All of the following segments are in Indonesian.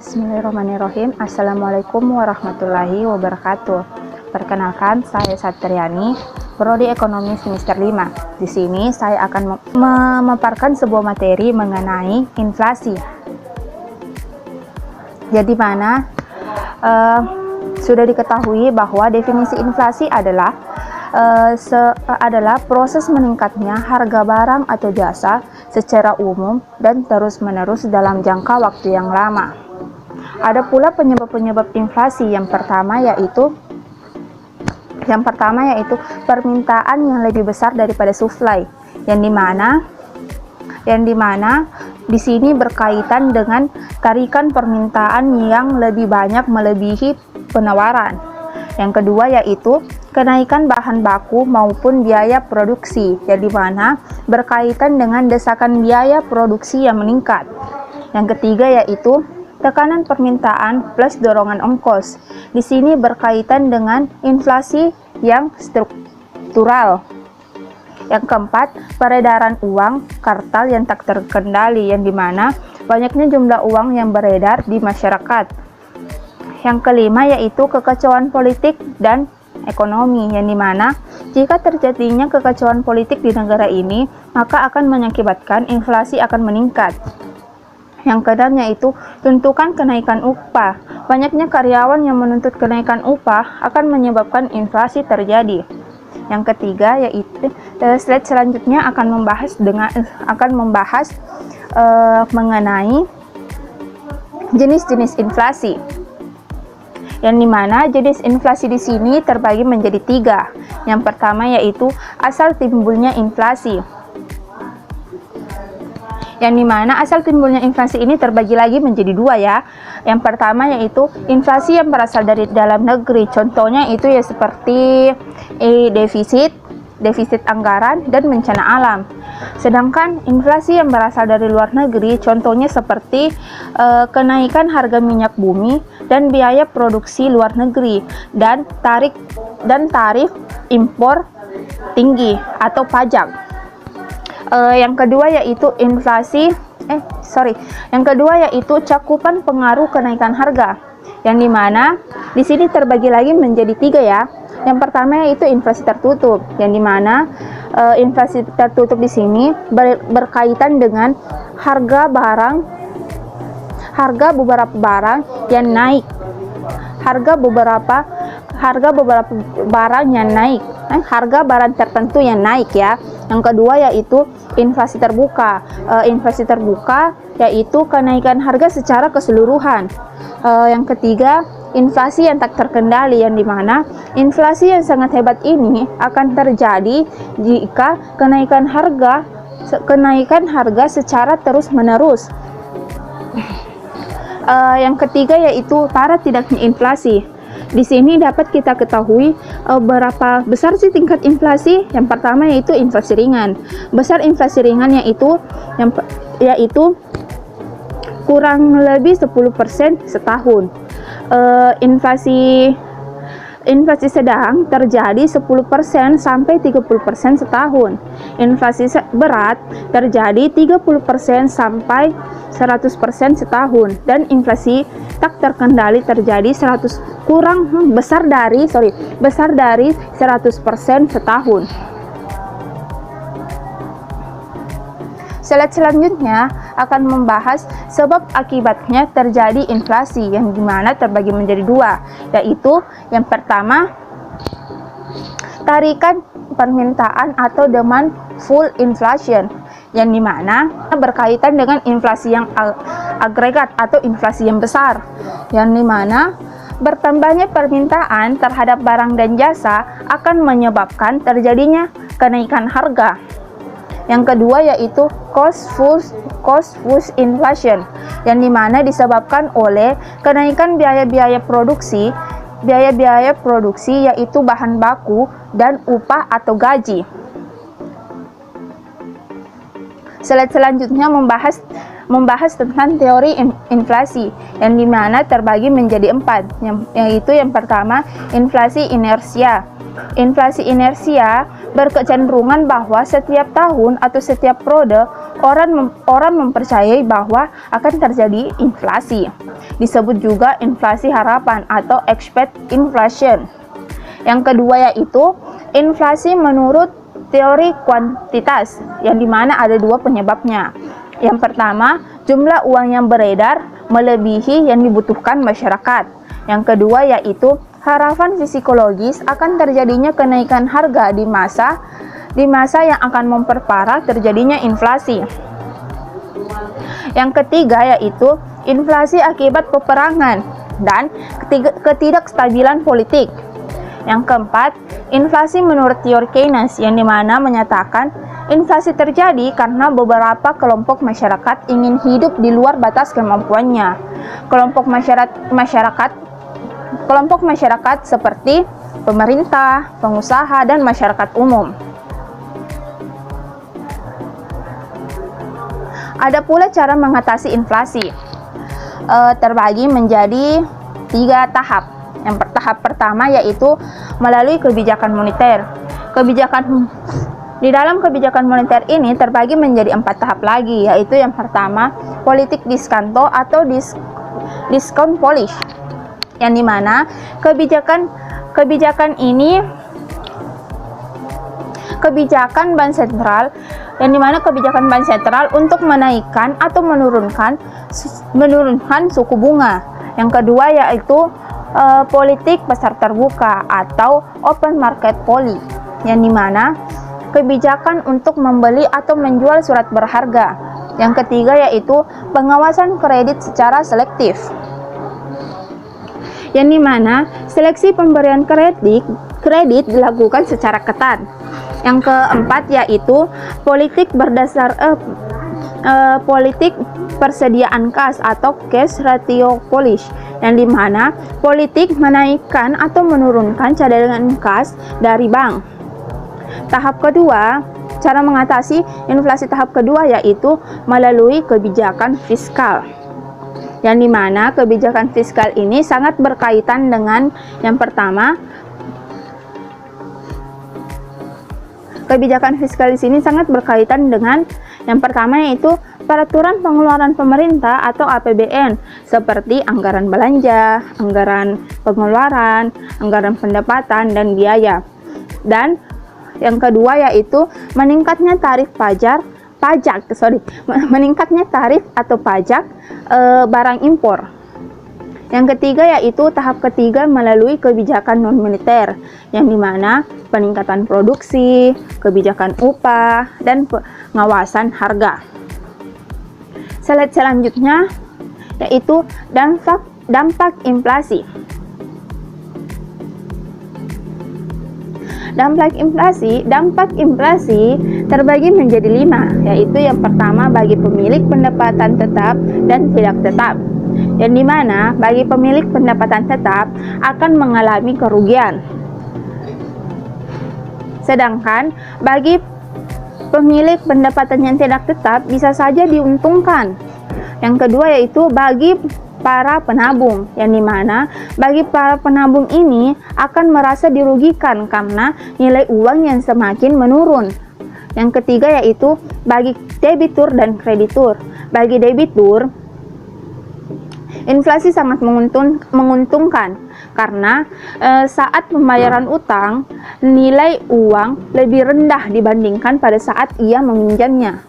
Bismillahirrahmanirrahim. Assalamualaikum warahmatullahi wabarakatuh. Perkenalkan, saya Satriani, Prodi Ekonomi semester 5. Di sini saya akan memaparkan sebuah materi mengenai inflasi. Jadi mana sudah diketahui bahwa definisi inflasi adalah proses meningkatnya harga barang atau jasa secara umum dan terus-menerus dalam jangka waktu yang lama. Ada pula penyebab-penyebab inflasi. Yang pertama yaitu permintaan yang lebih besar daripada supply, yang dimana di sini berkaitan dengan tarikan permintaan yang lebih banyak melebihi penawaran. Yang kedua yaitu kenaikan bahan baku maupun biaya produksi, yang dimana berkaitan dengan desakan biaya produksi yang meningkat. Yang ketiga yaitu tekanan permintaan plus dorongan ongkos. Di sini berkaitan dengan inflasi yang struktural. Yang keempat, peredaran uang kartal yang tak terkendali, yang dimana banyaknya jumlah uang yang beredar di masyarakat. Yang kelima yaitu kekacauan politik dan ekonomi, yang dimana jika terjadinya kekacauan politik di negara ini, maka akan mengakibatkan inflasi akan meningkat. Yang keenam yaitu tuntutan kenaikan upah. Banyaknya karyawan yang menuntut kenaikan upah akan menyebabkan inflasi terjadi. Yang ketiga yaitu slide selanjutnya akan membahas mengenai jenis-jenis inflasi. Yang dimana jenis inflasi di sini terbagi menjadi 3. Yang pertama yaitu asal timbulnya inflasi. Yang dimana asal timbulnya inflasi ini terbagi lagi menjadi 2 ya. Yang pertama yaitu inflasi yang berasal dari dalam negeri. Contohnya itu ya seperti defisit anggaran dan bencana alam. Sedangkan inflasi yang berasal dari luar negeri, contohnya seperti kenaikan harga minyak bumi dan biaya produksi luar negeri dan tarif impor tinggi atau pajak. Yang kedua yaitu cakupan pengaruh kenaikan harga, yang dimana di sini terbagi lagi menjadi 3 ya. Yang pertama yaitu inflasi tertutup, yang dimana inflasi tertutup di sini berkaitan dengan harga beberapa barang yang naik, harga barang tertentu yang naik ya. Yang kedua yaitu inflasi terbuka. Inflasi terbuka yaitu kenaikan harga secara keseluruhan. Yang ketiga, inflasi yang tak terkendali, yang dimana inflasi yang sangat hebat ini akan terjadi jika kenaikan harga secara terus-menerus. Yang ketiga yaitu parah tidaknya inflasi. Di sini dapat kita ketahui berapa besar sih tingkat inflasi. Yang pertama yaitu inflasi ringan. Besar inflasi ringan yaitu kurang lebih 10% setahun. Inflasi sedang terjadi 10% sampai 30% setahun. Inflasi berat terjadi 30% sampai 100% setahun, dan inflasi tak terkendali terjadi besar dari 100% setahun. Slide selanjutnya akan membahas sebab akibatnya terjadi inflasi, yang dimana terbagi menjadi 2, yaitu yang pertama tarikan permintaan atau demand pull inflation, yang dimana berkaitan dengan inflasi yang agregat atau inflasi yang besar, yang dimana bertambahnya permintaan terhadap barang dan jasa akan menyebabkan terjadinya kenaikan harga. Yang kedua yaitu cost push inflation, yang dimana disebabkan oleh kenaikan biaya-biaya produksi yaitu bahan baku dan upah atau gaji. Slide selanjutnya membahas tentang teori inflasi, yang dimana terbagi menjadi 4, yaitu yang pertama inflasi inersia. Inflasi inersia berkecenderungan bahwa setiap tahun atau setiap periode orang mempercayai bahwa akan terjadi inflasi. Disebut juga inflasi harapan atau expect inflation. Yang kedua yaitu inflasi menurut teori kuantitas, yang dimana ada dua penyebabnya. Yang pertama, jumlah uang yang beredar melebihi yang dibutuhkan masyarakat. Yang kedua yaitu harapan psikologis akan terjadinya kenaikan harga di masa yang akan memperparah terjadinya inflasi. Yang ketiga yaitu inflasi akibat peperangan dan ketidakstabilan politik. Yang keempat, inflasi menurut teori Keynes, yang dimana menyatakan inflasi terjadi karena beberapa kelompok masyarakat ingin hidup di luar batas kemampuannya. Kelompok masyarakat seperti pemerintah, pengusaha, dan masyarakat umum. Ada pula cara mengatasi inflasi, terbagi menjadi 3 tahap. Tahap pertama yaitu melalui kebijakan moneter. Di dalam kebijakan moneter ini terbagi menjadi 4 tahap lagi, yaitu yang pertama politik diskonto atau discount policy, yang dimana kebijakan bank sentral untuk menaikkan atau menurunkan suku bunga. Yang kedua yaitu politik pasar terbuka atau open market policy, yang dimana kebijakan untuk membeli atau menjual surat berharga. Yang ketiga yaitu pengawasan kredit secara selektif, yang dimana seleksi pemberian kredit dilakukan secara ketat. Yang keempat yaitu politik persediaan kas atau cash ratio policy, yang dimana politik menaikkan atau menurunkan cadangan kas dari bank. Tahap kedua, cara mengatasi inflasi tahap kedua yaitu melalui kebijakan fiskal, yang dimana kebijakan fiskal ini sangat berkaitan dengan yang pertama. Kebijakan fiskal di sini sangat berkaitan dengan yang pertama yaitu peraturan pengeluaran pemerintah atau APBN, seperti anggaran belanja, anggaran pengeluaran, anggaran pendapatan dan biaya. Dan yang kedua yaitu meningkatnya tarif barang impor. Yang ketiga yaitu tahap ketiga melalui kebijakan non-moneter, yang dimana peningkatan produksi, kebijakan upah, dan pengawasan harga. Slide selanjutnya yaitu dampak inflasi. Dampak inflasi terbagi menjadi 5, yaitu yang pertama bagi pemilik pendapatan tetap dan tidak tetap, yang dimana bagi pemilik pendapatan tetap akan mengalami kerugian, sedangkan bagi pemilik pendapatan yang tidak tetap bisa saja diuntungkan. Yang kedua yaitu bagi para penabung, yang dimana bagi para penabung ini akan merasa dirugikan karena nilai uang yang semakin menurun. Yang ketiga yaitu bagi debitur dan kreditur. Bagi debitur, inflasi sangat menguntungkan karena saat pembayaran utang nilai uang lebih rendah dibandingkan pada saat ia meminjamnya.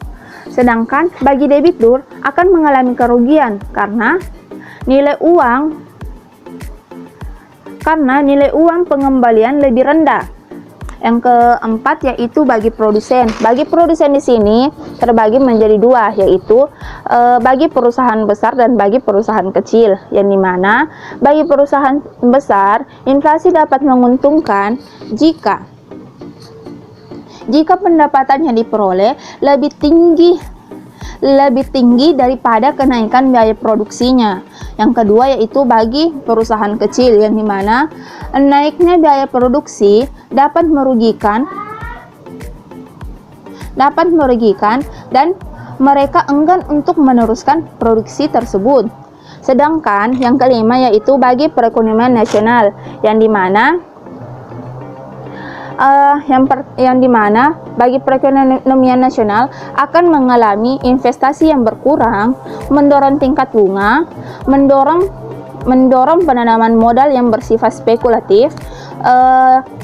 Sedangkan bagi debitur akan mengalami kerugian karena nilai uang pengembalian lebih rendah. Yang keempat yaitu bagi produsen. Bagi produsen di sini terbagi menjadi 2, yaitu bagi perusahaan besar dan bagi perusahaan kecil. Yang dimana bagi perusahaan besar inflasi dapat menguntungkan jika pendapatan yang diperoleh lebih tinggi daripada kenaikan biaya produksinya. Yang kedua yaitu bagi perusahaan kecil, yang dimana naiknya biaya produksi dapat merugikan dan mereka enggan untuk meneruskan produksi tersebut. Sedangkan yang kelima yaitu bagi perekonomian nasional, yang dimana yang dimana bagi perekonomian nasional akan mengalami investasi yang berkurang, mendorong tingkat bunga, mendorong penanaman modal yang bersifat spekulatif,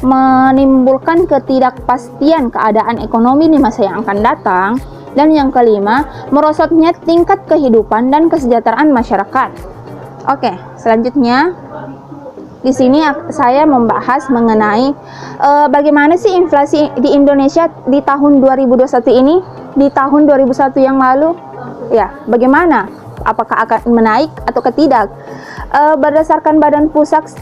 menimbulkan ketidakpastian keadaan ekonomi di masa yang akan datang, dan yang kelima, merosotnya tingkat kehidupan dan kesejahteraan masyarakat. Oke, selanjutnya di sini saya membahas mengenai bagaimana sih inflasi di Indonesia di tahun 2021 ini, di tahun 2001 yang lalu. Ya, bagaimana? Apakah akan menaik atau tidak? Berdasarkan Badan Pusat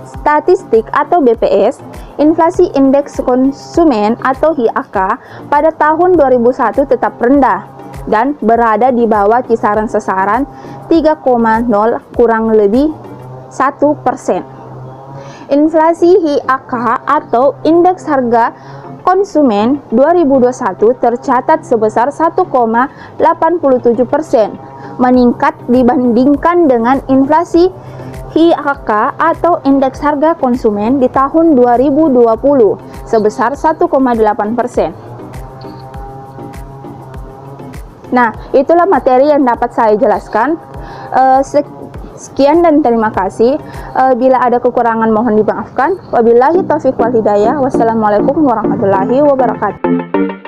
Statistik atau BPS, inflasi indeks konsumen atau IHK pada tahun 2001 tetap rendah dan berada di bawah kisaran sasaran 3,0 kurang lebih 1%. Inflasi IHK atau indeks harga konsumen 2021 tercatat sebesar 1,87%, meningkat dibandingkan dengan inflasi IHK atau indeks harga konsumen di tahun 2020 sebesar 1,8%. Nah, itulah materi yang dapat saya jelaskan. Sekian dan terima kasih. Bila ada kekurangan mohon dimaafkan. Wabillahi taufiq wal hidayah. Wassalamualaikum warahmatullahi wabarakatuh.